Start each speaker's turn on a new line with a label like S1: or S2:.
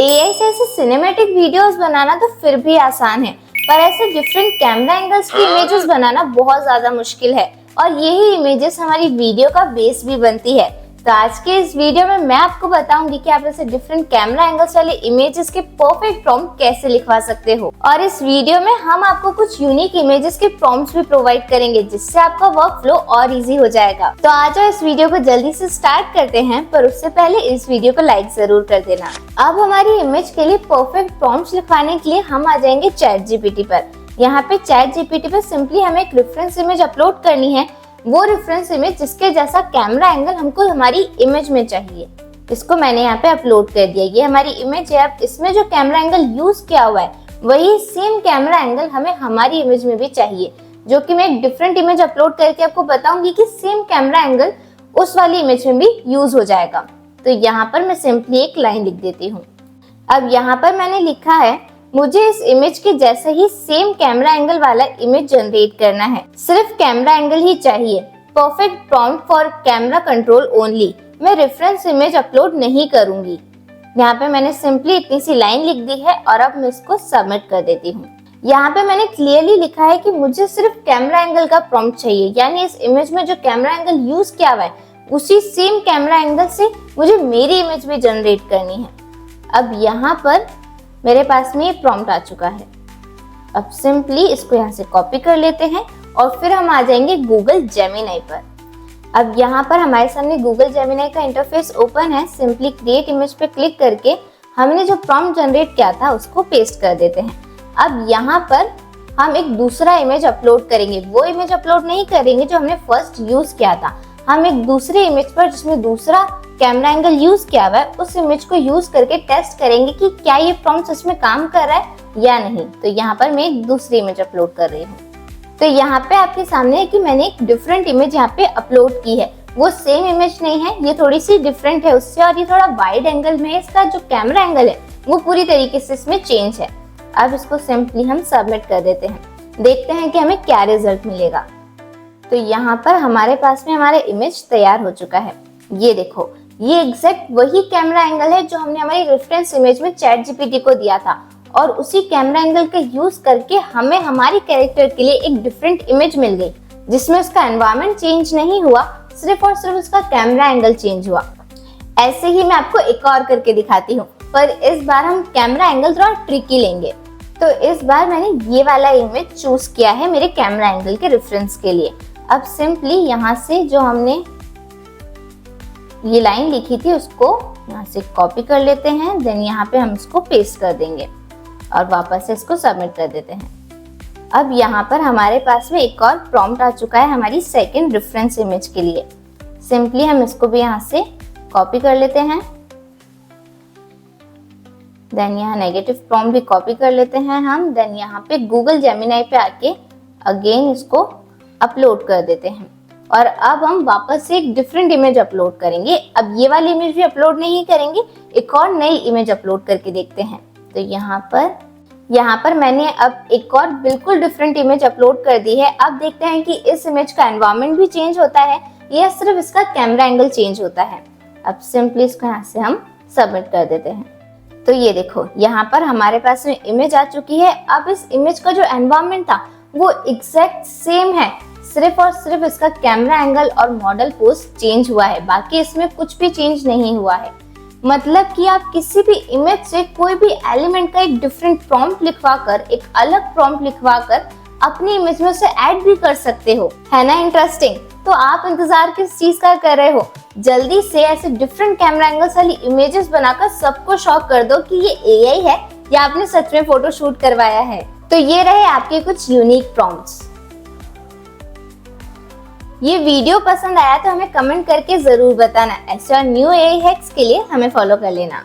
S1: AI से ऐसे cinematic videos बनाना तो फिर भी आसान है, पर ऐसे डिफरेंट कैमरा एंगल्स की इमेजेस बनाना बहुत ज्यादा मुश्किल है और यही इमेजेस हमारी वीडियो का बेस भी बनती है। तो आज के इस वीडियो में मैं आपको बताऊंगी कि आप ऐसे डिफरेंट कैमरा एंगल्स वाले इमेजेस के परफेक्ट प्रॉम्प्ट कैसे लिखवा सकते हो। और इस वीडियो में हम आपको कुछ यूनिक इमेजेस के प्रॉम्प्ट्स भी प्रोवाइड करेंगे, जिससे आपका वर्क फ्लो और इजी हो जाएगा। तो आ जाओ इस वीडियो को जल्दी से स्टार्ट करते हैं, पर उससे पहले इस वीडियो को लाइक जरूर कर देना। अब हमारी इमेज के लिए परफेक्ट प्रॉम्प्ट्स लिखवाने के लिए हम आ जाएंगे ChatGPT पर। यहाँ पे ChatGPT पर सिंपली हमें एक रेफरेंस इमेज अपलोड करनी है, वो रेफरेंस इमेज जिसके जैसा कैमरा एंगल हमको हमारी इमेज में चाहिए। इसको मैंने यहाँ पे अपलोड कर दिया। ये हमारी इमेज है। अब इसमें जो कैमरा एंगल यूज किया हुआ है वही सेम कैमरा एंगल हमें हमारी इमेज में भी चाहिए, जो कि मैं एक डिफरेंट इमेज अपलोड करके आपको बताऊंगी कि सेम कैमरा एंगल उस वाली इमेज में भी यूज हो जाएगा। तो यहाँ पर मैं सिंपली एक लाइन लिख देती हूँ। अब यहाँ पर मैंने लिखा है, मुझे इस इमेज के जैसा ही सेम कैमरा एंगल वाला इमेज जनरेट करना है, सिर्फ कैमरा एंगल ही चाहिए। Perfect prompt for camera control only. मैं रेफरेंस इमेज अपलोड नहीं करूंगी। यहाँ पे मैंने सिंपली इतनी सी लाइन लिख दी है और अब मैं इसको सबमिट कर देती हूँ। यहाँ पे मैंने क्लियरली लिखा है कि मुझे सिर्फ कैमरा एंगल का प्रॉम्प्ट चाहिए, यानी इस इमेज में जो कैमरा एंगल यूज किया हुआ है उसी सेम कैमरा एंगल से मुझे मेरी इमेज भी जनरेट करनी है। अब यहाँ पर मेरे पास में ये प्रॉम्प्ट आ चुका है। अब सिंपली इसको यहाँ से कॉपी कर लेते हैं और फिर हम आ जाएंगे गूगल जेमिनी पर। अब यहाँ पर हमारे सामने गूगल जेमिनी का इंटरफेस ओपन है। सिंपली क्रिएट इमेज पे क्लिक करके हमने जो प्रॉम्प्ट जनरेट किया था उसको पेस्ट कर देते हैं। अब यहाँ पर हम एक दूसरा इमेज अपलोड करेंगे। वो इमेज अपलोड नहीं करेंगे जो हमने फर्स्ट यूज किया था। हम एक दूसरे इमेज पर जिसमें दूसरा कैमरा एंगल यूज किया हुआ है उस इमेज को यूज करके टेस्ट करेंगे कि क्या ये प्रॉम्प्ट सच में काम कर रहा है या नहीं। तो यहाँ पर मैं एक दूसरी इमेज अपलोड कर रही हूँ। तो यहाँ पे आपके सामने है कि मैंने एक डिफरेंट इमेज यहाँ पे अपलोड की है। वो सेम इमेज नहीं है, ये थोड़ी सी डिफरेंट है उससे, और ये थोड़ा वाइड एंगल में है। इसका जो कैमरा एंगल है वो पूरी तरीके से इसमें चेंज है। अब इसको सिंपली हम सबमिट कर देते हैं। देखते हैं कि हमें क्या रिजल्ट मिलेगा। तो यहाँ पर हमारे पास में हमारा इमेज तैयार हो चुका है। ये देखो, ये एग्जैक्ट वही कैमरा एंगल है जो हमने हमारी रेफरेंस इमेज में ChatGPT को दिया था, और उसी कैमरा एंगल का यूज करके हमें हमारी कैरेक्टर के लिए एक डिफरेंट इमेज मिल गई, जिसमें उसका एनवायरनमेंट चेंज नहीं हुआ, सिर्फ और सिर्फ उसका कैमरा एंगल चेंज हुआ। ऐसे ही मैं आपको एक और करके दिखाती हूँ, पर इस बार हम कैमरा एंगल थोड़ा ट्रिकी लेंगे। तो इस बार मैंने ये वाला इमेज चूज किया है मेरे कैमरा एंगल के रेफरेंस के लिए। अब सिंपली यहाँ से जो हमने ये लाइन लिखी थी उसको यहाँ से कॉपी कर लेते हैं। देन यहाँ पे हम इसको पेस्ट कर देंगे और वापस से इसको सबमिट कर देते हैं। अब यहाँ पर हमारे पास में एक और प्रॉम्प्ट आ चुका है हमारी सेकंड रेफरेंस इमेज के लिए। सिंपली हम इसको भी यहाँ से कॉपी कर लेते हैं। देन यहाँ नेगेटिव प्रॉम्प्ट भी कॉपी कर लेते हैं हम। देन यहाँ पे गूगल जेमिनी पे आके अगेन इसको अपलोड कर देते हैं, और अब हम वापस से एक डिफरेंट इमेज अपलोड करेंगे। अब ये वाली इमेज भी अपलोड नहीं करेंगे, एक और नई इमेज अपलोड करके देखते हैं। तो यहाँ पर मैंने अब एक और बिल्कुल डिफरेंट इमेज अपलोड कर दी है। अब देखते हैं कि इस इमेज का एनवायरनमेंट भी चेंज होता है या सिर्फ इसका कैमरा एंगल चेंज होता है। अब सिंपली इसको यहाँ से हम सबमिट कर देते हैं। तो ये देखो, यहाँ पर हमारे पास में इमेज आ चुकी है। अब इस इमेज का जो एनवायरनमेंट था वो एग्जैक्ट सेम है, सिर्फ और सिर्फ इसका कैमरा एंगल और मॉडल पोज चेंज हुआ है, बाकी इसमें कुछ भी चेंज नहीं हुआ है। मतलब कि आप किसी भी इमेज से कोई भी एलिमेंट का एक डिफरेंट प्रॉम्प्ट लिखवाकर, एक अलग प्रॉम्प्ट लिखवाकर अपनी इमेज में उसे ऐड भी कर सकते हो। है ना इंटरेस्टिंग? तो आप इंतजार किस चीज का कर रहे हो? जल्दी से ऐसे डिफरेंट कैमरा एंगल्स वाली इमेजेस बनाकर सबको शॉक कर दो कि ये एआई है या आपने सच में फोटो शूट करवाया है। तो ये रहे आपके कुछ यूनिक प्रॉम्प्ट्स। ये वीडियो पसंद आया तो हमें कमेंट करके जरूर बताना। ऐसे और न्यू एआई हैक्स के लिए हमें फॉलो कर लेना।